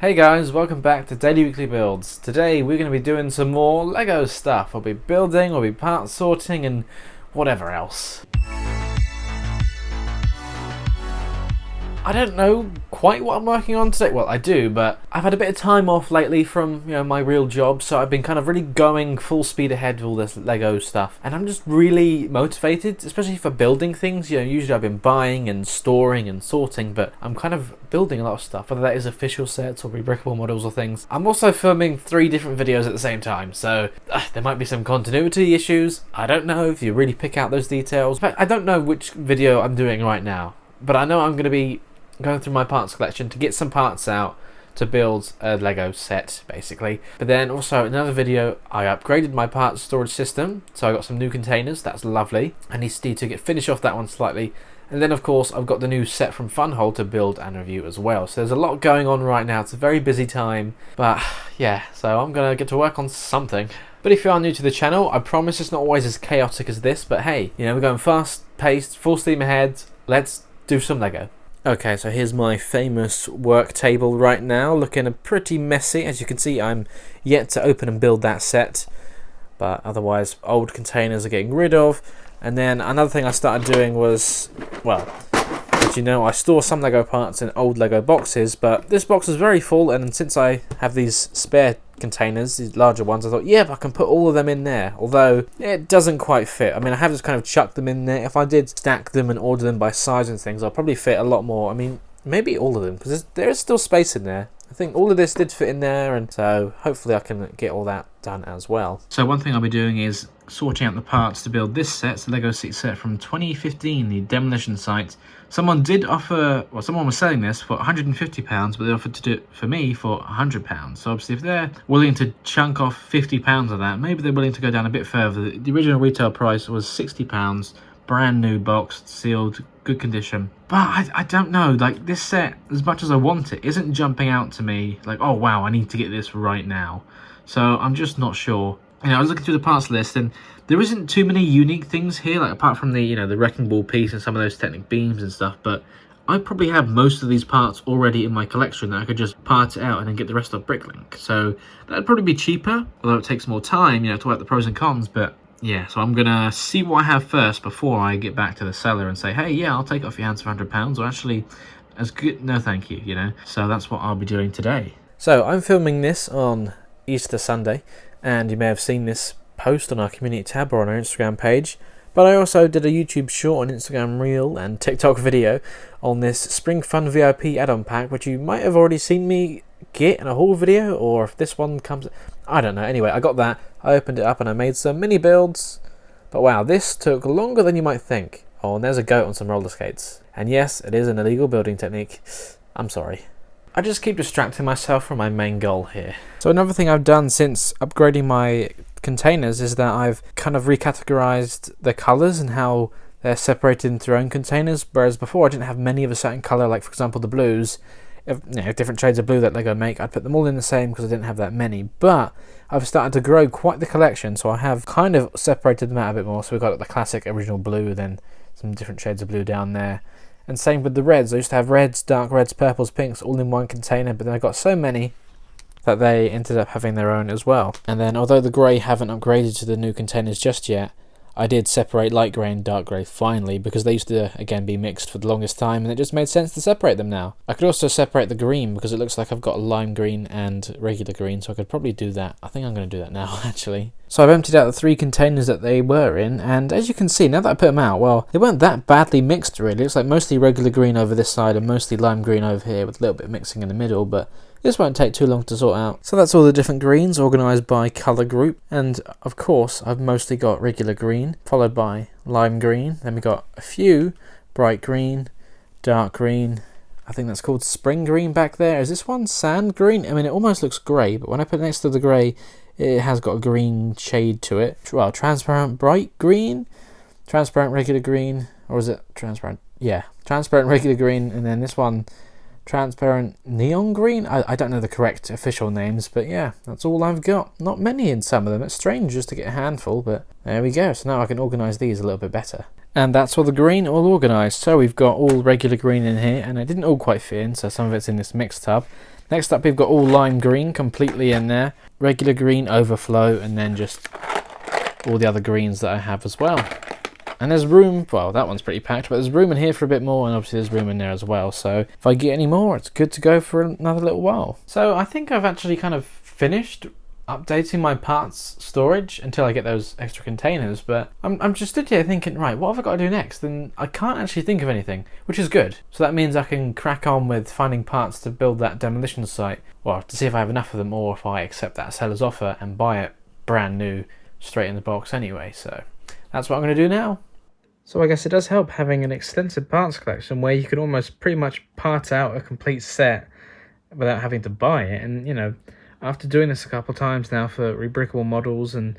Hey guys, welcome back to Daily Weekly Builds. Today we're going to be doing some more Lego stuff. We'll be building, we'll be part sorting and whatever else. I don't know quite what I'm working on today. Well, I do, but I've had a bit of time off lately from my real job, so I've been kind of really going full speed ahead with all this Lego stuff, and I'm just really motivated, especially for building things. Usually I've been buying and storing and sorting, but I'm kind of building a lot of stuff, whether that is official sets or rebrickable models or things. I'm also filming 3 different videos at the same time, so there might be some continuity issues. I don't know if you really pick out those details. In fact, I don't know which video I'm doing right now, but I know I'm going to be going through my parts collection to get some parts out to build a Lego set, basically. But then also another video, I upgraded my parts storage system, so I got some new containers. That's lovely. I need to finish off that one slightly. And then of course I've got the new set from Funhole to build and review as well. So there's a lot going on right now. It's a very busy time, but yeah, so I'm gonna get to work on something. But if you are new to the channel, I promise it's not always as chaotic as this, but hey, we're going fast paced, full steam ahead. Let's do some Lego. Okay, so here's my famous work table right now, looking pretty messy. As you can see, I'm yet to open and build that set, but otherwise old containers are getting rid of. And then another thing I started doing was, well, as you know, I store some Lego parts in old Lego boxes, but this box is very full, and since I have these spare containers, these larger ones, I thought, yeah, I can put all of them in there, although it doesn't quite fit. I mean, I have just kind of chucked them in there. If I did stack them and order them by size and things, I'll probably fit a lot more. I mean, maybe all of them, because there is still space in there. I think all of this did fit in there, and so hopefully I can get all that done as well. So one thing I'll be doing is sorting out the parts to build this set. It's the Lego seat set from 2015, the demolition site. Someone did offer, well, someone was selling this for £150, but they offered to do it for me for £100. So obviously if they're willing to chunk off £50 of that, maybe they're willing to go down a bit further. The original retail price was £60, brand new boxed, sealed, good condition. But I don't know, like this set, as much as I want it, isn't jumping out to me like, oh wow, I need to get this right now. So I'm just not sure. I was looking through the parts list, and there isn't too many unique things here, like apart from the the wrecking ball piece and some of those Technic beams and stuff. But I probably have most of these parts already in my collection that I could just part it out and then get the rest off Bricklink. So that'd probably be cheaper, although it takes more time, to work the pros and cons. But yeah, so I'm gonna see what I have first before I get back to the seller and say, hey, yeah, I'll take it off your hands for £100, or actually, as good, no thank you, So that's what I'll be doing today. So I'm filming this on Easter Sunday, and you may have seen this post on our community tab or on our Instagram page, but I also did a YouTube short, an Instagram reel and TikTok video on this Spring Fun VIP add-on pack, which you might have already seen me get in a haul video, or if this one comes, I don't know. Anyway, I got that, I opened it up and I made some mini builds, but wow, this took longer than you might think. Oh, and there's a goat on some roller skates, and yes, it is an illegal building technique. I'm sorry. I just keep distracting myself from my main goal here. So another thing I've done since upgrading my containers is that I've kind of recategorized the colors and how they're separated into their own containers, whereas before I didn't have many of a certain color, like for example the blues. If, different shades of blue that Lego make, I'd put them all in the same because I didn't have that many. But I've started to grow quite the collection, so I have kind of separated them out a bit more. So we've got the classic original blue, then some different shades of blue down there. And same with the reds. I used to have reds, dark reds, purples, pinks all in one container, but then I got so many that they ended up having their own as well. And then although the grey haven't upgraded to the new containers just yet, I did separate light grey and dark grey finally, because they used to again be mixed for the longest time, and it just made sense to separate them now. I could also separate the green because it looks like I've got a lime green and regular green, so I could probably do that. I think I'm going to do that now actually. So I've emptied out the 3 containers that they were in, and as you can see, now that I put them out, well, they weren't that badly mixed really. It's like mostly regular green over this side and mostly lime green over here, with a little bit of mixing in the middle, but this won't take too long to sort out. So that's all the different greens organised by colour group, and of course I've mostly got regular green, followed by lime green, then we got a few bright green, dark green, I think that's called spring green back there. Is this one sand green? I mean, it almost looks grey, but when I put it next to the grey, it has got a green shade to it. Well, transparent bright green, transparent regular green, or is it transparent? Yeah, transparent regular green, and then this one, transparent neon green. I don't know the correct official names, but yeah, that's all I've got. Not many in some of them. It's strange just to get a handful, but there we go. So now I can organise these a little bit better. And that's all the green all organised. So we've got all regular green in here, and it didn't all quite fit in, so some of it's in this mixed tub. Next up, we've got all lime green completely in there, regular green, overflow, and then just all the other greens that I have as well. And there's room, well, that one's pretty packed, but there's room in here for a bit more, and obviously there's room in there as well. So if I get any more, it's good to go for another little while. So I think I've actually kind of finished updating my parts storage until I get those extra containers, but I'm just stood here thinking, right, what have I got to do next? And I can't actually think of anything, which is good. So that means I can crack on with finding parts to build that demolition site, well, to see if I have enough of them or if I accept that seller's offer and buy it brand new straight in the box anyway. So that's what I'm going to do now. So I guess it does help having an extensive parts collection where you can almost pretty much part out a complete set without having to buy it. And, you know, after doing this a couple of times now for rebrickable models and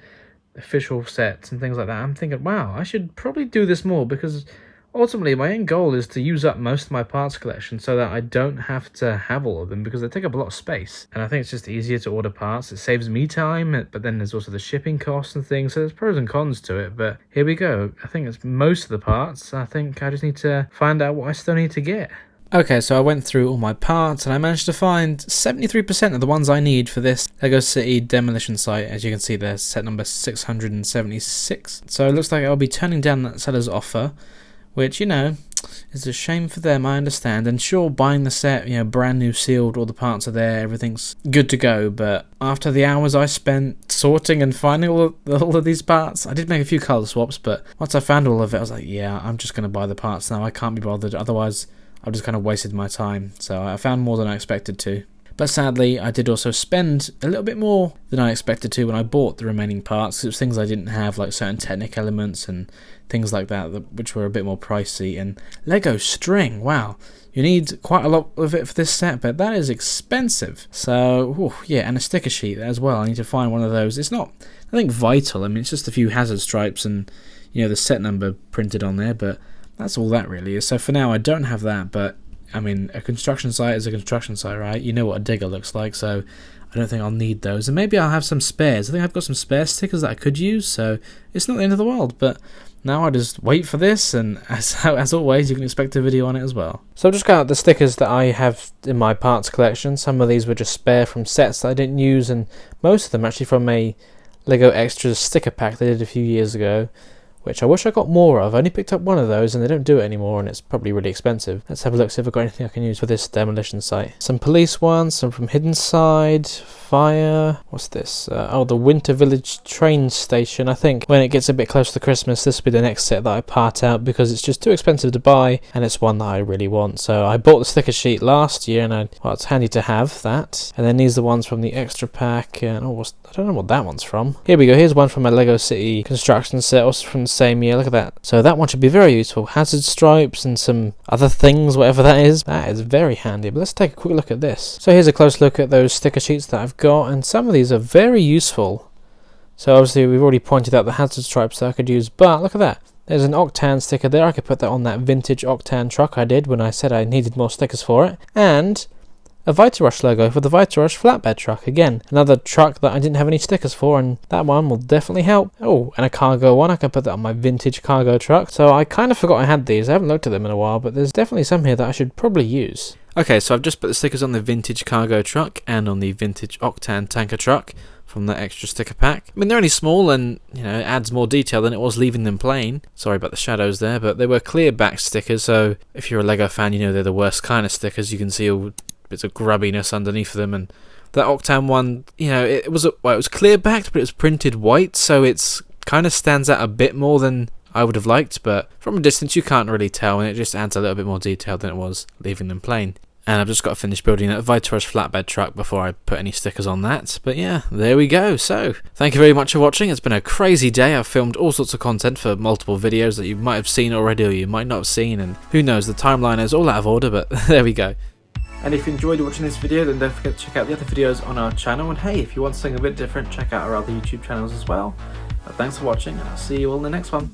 official sets and things like that, I'm thinking, wow, I should probably do this more, because ultimately my end goal is to use up most of my parts collection so that I don't have to have all of them, because they take up a lot of space. And I think it's just easier to order parts. It saves me time, but then there's also the shipping costs and things, so there's pros and cons to it. But here we go. I think it's most of the parts. I think I just need to find out what I still need to get. Okay, so I went through all my parts and I managed to find 73% of the ones I need for this LEGO City demolition site. As you can see, there's set number 676. So it looks like I'll be turning down that seller's offer, which, you know, is a shame for them, I understand. And sure, buying the set, you know, brand new sealed, all the parts are there, everything's good to go. But after the hours I spent sorting and finding all of these parts, I did make a few colour swaps, but once I found all of it, I was like, yeah, I'm just going to buy the parts now. I can't be bothered, otherwise I've just kind of wasted my time. So I found more than I expected to. But sadly, I did also spend a little bit more than I expected to when I bought the remaining parts. It was things I didn't have, like certain Technic elements and things like that, which were a bit more pricey. And Lego string, wow. You need quite a lot of it for this set, but that is expensive. So, yeah, and a sticker sheet as well. I need to find one of those. It's not, I think, vital. I mean, it's just a few hazard stripes and, you know, the set number printed on there, but that's all that really is. So for now, I don't have that, but I mean, a construction site is a construction site, right? You know what a digger looks like, so I don't think I'll need those. And maybe I'll have some spares. I think I've got some spare stickers that I could use, so it's not the end of the world. But now I just wait for this, and as always, you can expect a video on it as well. So I've just got out the stickers that I have in my parts collection. Some of these were just spare from sets that I didn't use, and most of them actually from a LEGO Extras sticker pack they did a few years ago, which I wish I got more of. I only picked up one of those and they don't do it anymore, and it's probably really expensive. Let's have a look, see if I've got anything I can use for this demolition site. Some police ones, some from Hidden Side, fire, what's this? Oh, the Winter Village train station. I think when it gets a bit closer to Christmas, this will be the next set that I part out, because it's just too expensive to buy and it's one that I really want. So I bought the sticker sheet last year, and well, it's handy to have that. And then these are the ones from the extra pack, and I don't know what that one's from. Here we go, here's one from a LEGO City construction set, also from the same year. Look at that. So that one should be very useful. Hazard stripes and some other things, whatever that is. That is very handy. But let's take a quick look at this. So here's a close look at those sticker sheets that I've got, and some of these are very useful. So obviously we've already pointed out the hazard stripes that I could use, but look at that. There's an Octan sticker there. I could put that on that vintage Octan truck I did when I said I needed more stickers for it. And a Vitarush logo for the Vitarush flatbed truck. Again, another truck that I didn't have any stickers for, and that one will definitely help. Oh, and a cargo one. I can put that on my vintage cargo truck. So I kind of forgot I had these. I haven't looked at them in a while, but there's definitely some here that I should probably use. Okay, so I've just put the stickers on the vintage cargo truck and on the vintage Octan tanker truck from that extra sticker pack. I mean, they're only small, and, you know, it adds more detail than it was leaving them plain. Sorry about the shadows there, but they were clear back stickers, so if you're a LEGO fan, you know they're the worst kind of stickers. You can see all bits of grubbiness underneath them, and that Octan one, you know, it was clear backed, but it was printed white, so it's kind of stands out a bit more than I would have liked, but from a distance you can't really tell, and it just adds a little bit more detail than it was leaving them plain. And I've just got to finish building that Vitarush flatbed truck before I put any stickers on that. But yeah, there we go. So, thank you very much for watching. It's been a crazy day. I've filmed all sorts of content for multiple videos that you might have seen already or you might not have seen, and who knows, the timeline is all out of order, but there we go. And if you enjoyed watching this video, then don't forget to check out the other videos on our channel. And hey, if you want something a bit different, check out our other YouTube channels as well. But thanks for watching, and I'll see you all in the next one.